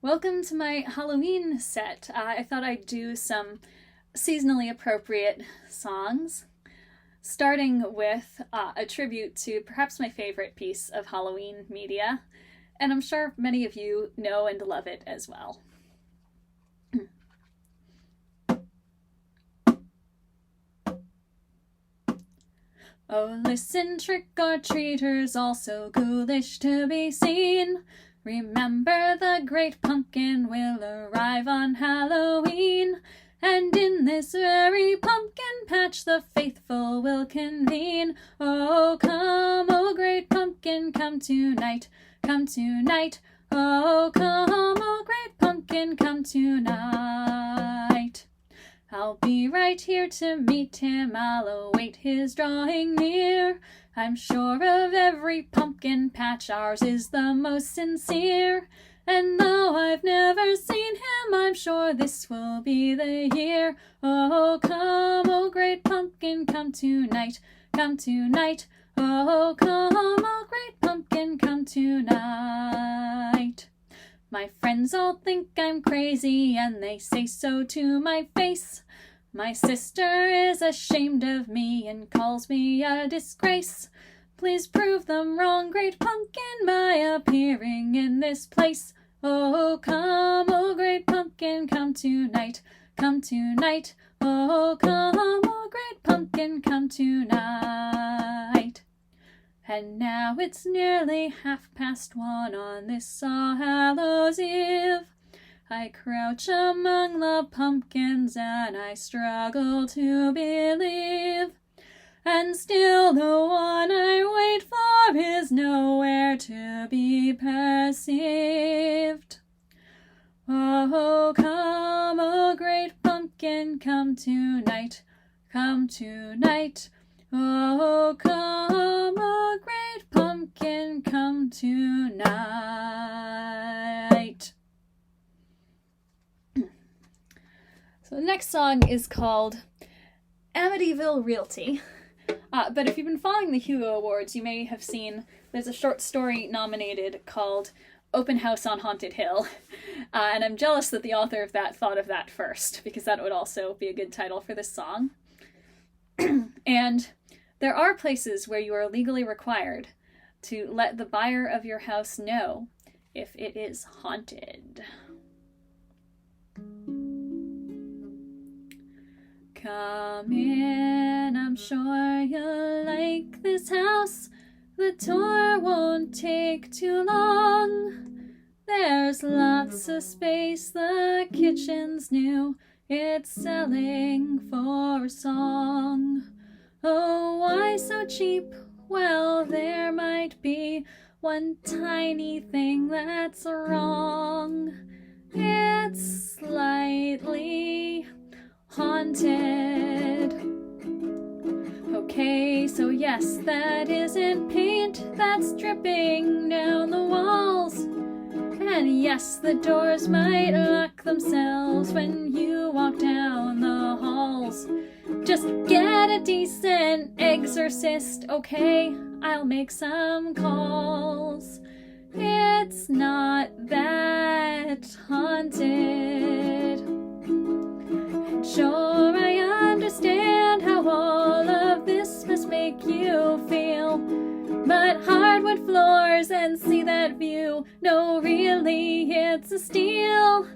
Welcome to my Halloween set. I thought I'd do some seasonally appropriate songs, starting with a tribute to perhaps my favorite piece of Halloween media, and I'm sure many of you know and love it as well. Oh, listen, trick-or-treaters, all so ghoulish to be seen. Remember the great pumpkin will arrive on Halloween, and in this very pumpkin patch the faithful will convene. Oh, come, oh great pumpkin, come tonight, come tonight. Oh, come, oh great pumpkin, come tonight. I'll be right here to meet him, I'll await his drawing near. I'm sure of every pumpkin patch, ours is the most sincere. And though I've never seen him, I'm sure this will be the year. Oh, come, oh great pumpkin, come tonight, come tonight. Oh, come, oh great pumpkin, come tonight. My friends all think I'm crazy, and they say so to my face. My sister is ashamed of me and calls me a disgrace. Please prove them wrong, great pumpkin, by appearing in this place. Oh, come, oh great pumpkin, come tonight, come tonight. Oh, come, oh great pumpkin, come tonight. And now it's nearly 1:30 on this All Hallows Eve. I crouch among the pumpkins and I struggle to believe. And still the one I wait for is nowhere to be perceived. Oh, come, oh great pumpkin, come tonight, come tonight. Oh, come, oh great pumpkin, come tonight. So the next song is called Amityville Realty. But if you've been following the Hugo Awards, you may have seen there's a short story nominated called Open House on Haunted Hill. And I'm jealous that the author of that thought of that first, because that would also be a good title for this song. And there are places where you are legally required to let the buyer of your house know if it is haunted. Come in, I'm sure you'll like this house. The tour won't take too long. There's lots of space, the kitchen's new. It's selling for a song. Oh, why so cheap? Well, there might be one tiny thing that's wrong. It's slightly haunted. Okay, so yes, that isn't paint that's dripping down the walls. And yes, the doors might lock themselves when you walk down the halls. Just get a decent exorcist, okay? I'll make some calls. It's not that haunted. Sure, I understand how all of this must make you feel. But hardwood floors and see that view, no really, it's a steal.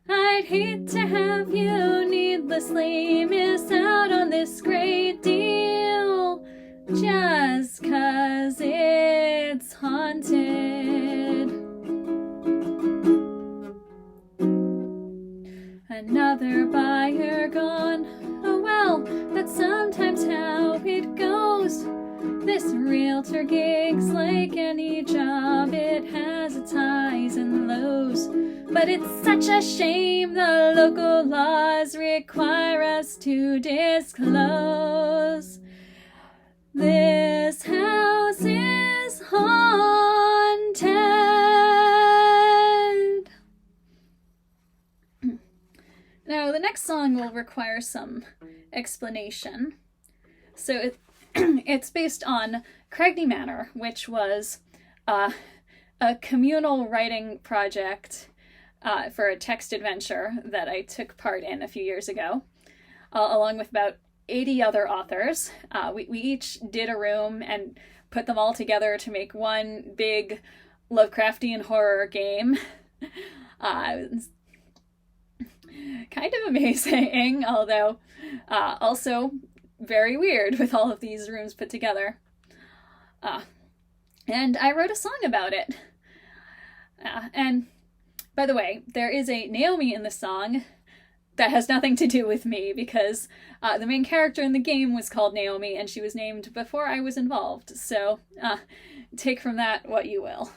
I'd hate to have you needlessly miss out on this great deal, just 'cause it's haunted. Another buyer gone, oh well, that's sometimes how it goes. This realtor gig's like any job, it has its highs and lows. But it's such a shame the local laws require us to disclose. This house is haunted. Now, the next song will require some explanation. So it's based on Cragne Manor, which was a communal writing project for a text adventure that I took part in a few years ago, along with about 80 other authors. We each did a room and put them all together to make one big Lovecraftian horror game. It was kind of amazing, although also very weird with all of these rooms put together. And I wrote a song about it. And by the way, there is a Naomi in the song that has nothing to do with me, because the main character in the game was called Naomi, and she was named before I was involved. So take from that what you will.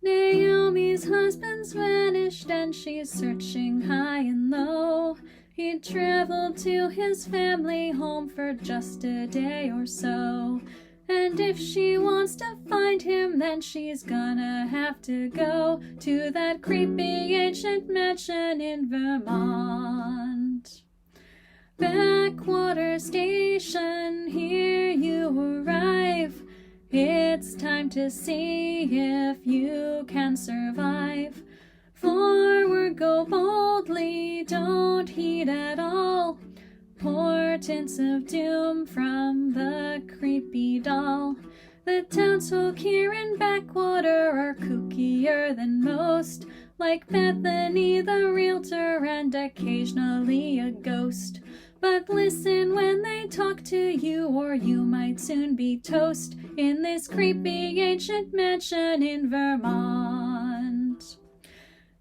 Naomi's husband's vanished and she's searching high and low. He traveled to his family home for just a day or so. And if she wants to find him, then she's gonna have to go to that creepy ancient mansion in Vermont. Backwater Station, here you arrive. It's time to see if you can survive. Forward go boldly, don't heed at all portents of doom from the creepy doll. The townsfolk here in Backwater are kookier than most, like Bethany the realtor and occasionally a ghost. But listen when they talk to you, or you might soon be toast in this creepy ancient mansion in Vermont.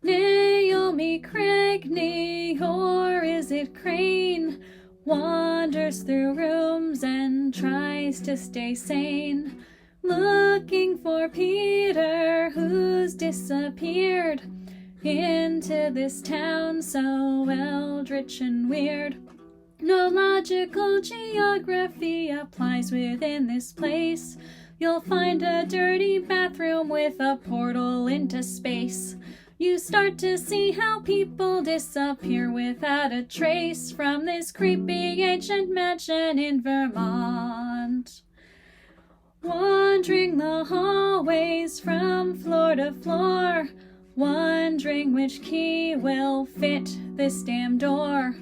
Naomi Cragne, or is it Cragne, wanders through rooms and tries to stay sane, looking for Peter, who's disappeared into this town so eldritch and weird. No logical geography applies within this place. You'll find a dirty bathroom with a portal into space. You start to see how people disappear without a trace from this creepy ancient mansion in Vermont. Wandering the hallways from floor to floor, wondering which key will fit this damn door.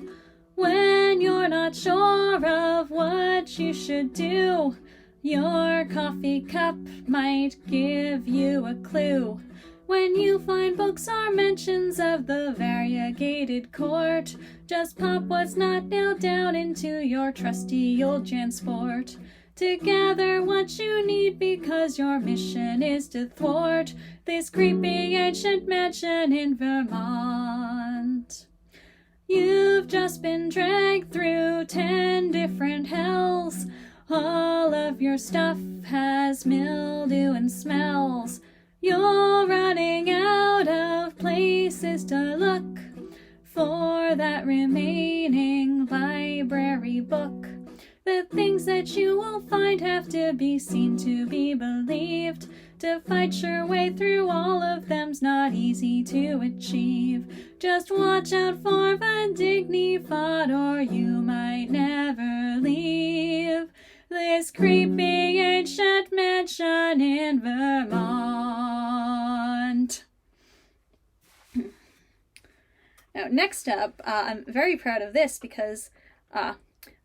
When you're not sure of what you should do, your coffee cup might give you a clue. When you find books or mentions of the variegated court, just pop what's not nailed down into your trusty old transport to gather what you need, because your mission is to thwart this creepy ancient mansion in Vermont. You've just been dragged through 10 different hells. All of your stuff has mildew and smells. You're running out of places to look for that remaining library book. The things that you will find have to be seen to be believed. To fight your way through all of them's not easy to achieve. Just watch out for the dignified, or you might never leave this creepy ancient mansion in Vermont. Now, next up, I'm very proud of this because I'm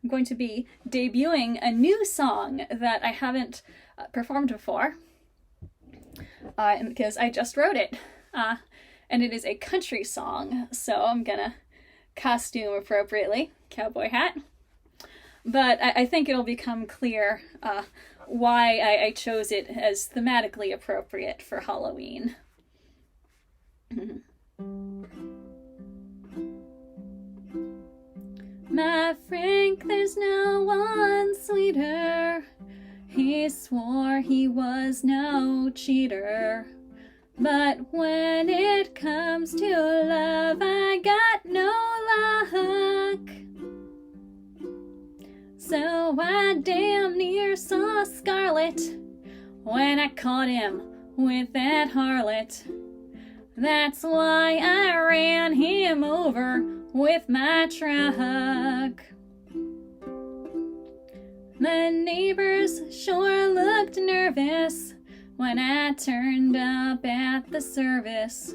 going to be debuting a new song that I haven't performed before, because I just wrote it, and it is a country song, so I'm gonna costume appropriately, cowboy hat. But I think it'll become clear why I chose it as thematically appropriate for Halloween. My Frank, there's no one sweeter. He swore he was no cheater. But when it comes to love, I got no luck. So I damn near saw scarlet when I caught him with that harlot. That's why I ran him over with my truck. The neighbors sure looked nervous when I turned up at the service,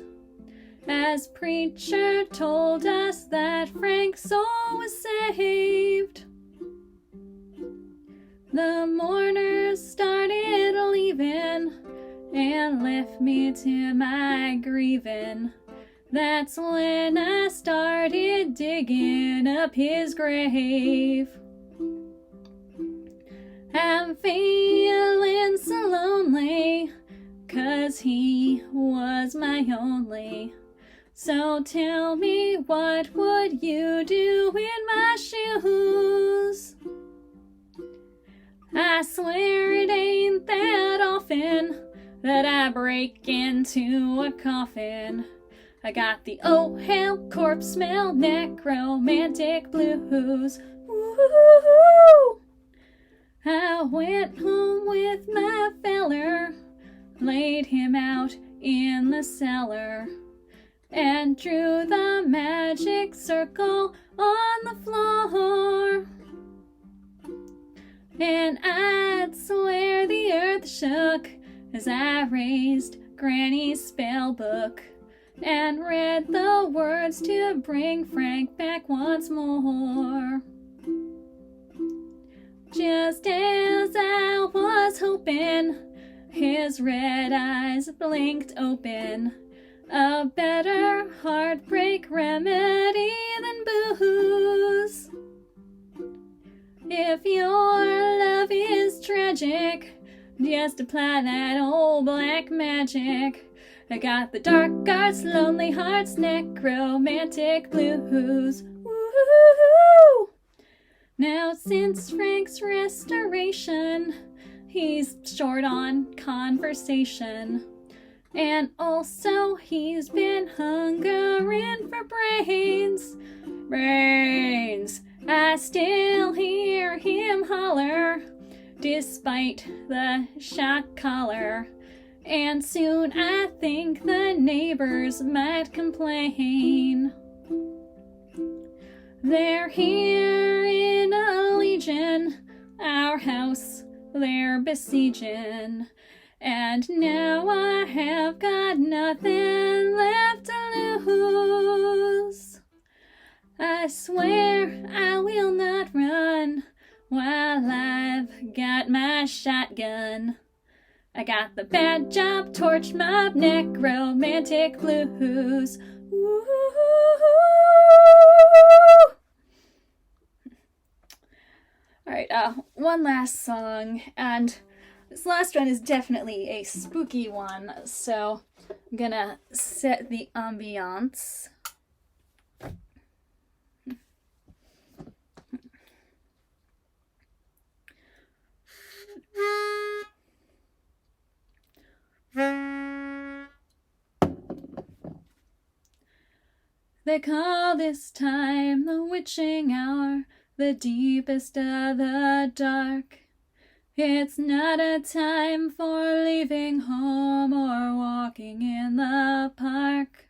as preacher told us that Frank's soul was saved. The mourners started leaving and left me to my grieving. That's when I started digging up his grave. I'm feeling so lonely, 'cause he was my only. So tell me, what would you do in my shoes? I swear it ain't that often that I break into a coffin. I got the oh hell corpse smell, necromantic blues. Woo-hoo-hoo! I went home with my feller, laid him out in the cellar, and drew the magic circle on the floor. And I'd swear the earth shook as I raised Granny's spell book and read the words to bring Frank back once more. Just as I was hoping, his red eyes blinked open. A better heartbreak remedy than booze. If your love is tragic, just apply that old black magic. I got the dark arts, lonely hearts, necromantic blues. Woo-hoo-hoo! Now since Frank's restoration, he's short on conversation. And also he's been hungering for brains. Brains! I still hear him holler, despite the shock collar. And soon I think the neighbors might complain. They're here in a legion, our house they're besieging. And now I have got nothing left to lose. I swear I will not run while I've got my shotgun. I got the bad job, torch mob, necromantic blues. Woo! Alright, one last song, and this last one is definitely a spooky one, so I'm gonna set the ambiance. They call this time the witching hour, the deepest of the dark. It's not a time for leaving home or walking in the park.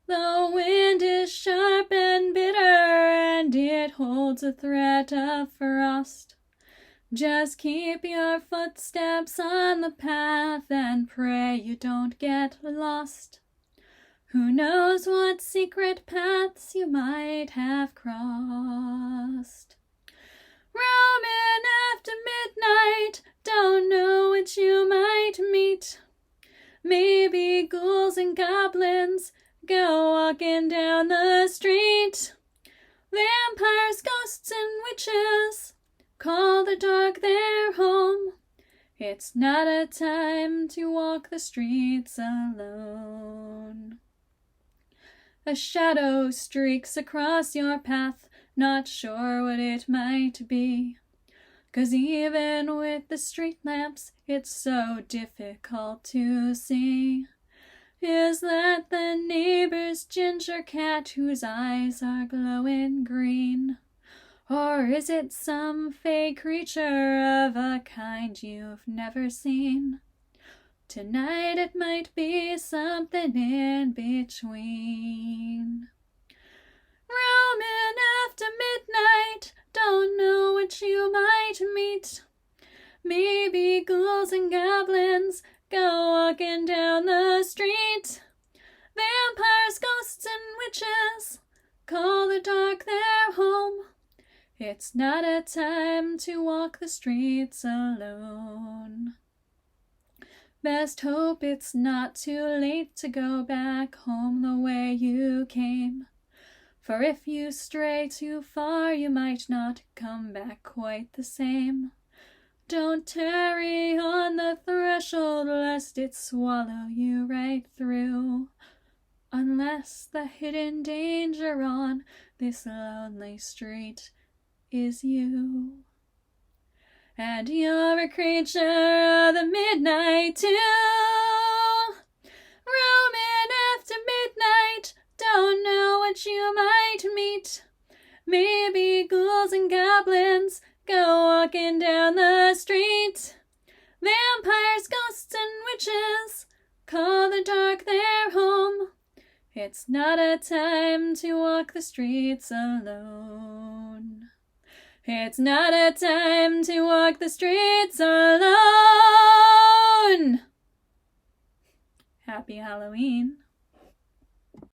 The wind is sharp and bitter, and it holds a threat of frost. Just keep your footsteps on the path and pray you don't get lost. Who knows what secret paths you might have crossed. Roaming after midnight, don't know what you might meet. Maybe ghouls and goblins go walking down the street. Vampires, ghosts, and witches call the dark their home. It's not a time to walk the streets alone. A shadow streaks across your path, not sure what it might be. 'Cause even with the street lamps, it's so difficult to see. Is that the neighbor's ginger cat whose eyes are glowing green? Or is it some fake creature of a kind you've never seen? Tonight it might be something in between. Roaming after midnight, don't know what you might meet. Maybe ghouls and goblins go walking down the street. Vampires, ghosts, and witches call the dark their home. It's not a time to walk the streets alone. Best hope it's not too late to go back home the way you came. For if you stray too far, you might not come back quite the same. Don't tarry on the threshold, lest it swallow you right through. Unless the hidden danger on this lonely street is you. And you're a creature of the midnight too. Roaming after midnight, don't know what you might meet. Maybe ghouls and goblins go walking down the street. Vampires, ghosts, and witches call the dark their home. It's not a time to walk the streets alone. It's not a time to walk the streets alone. Happy Halloween.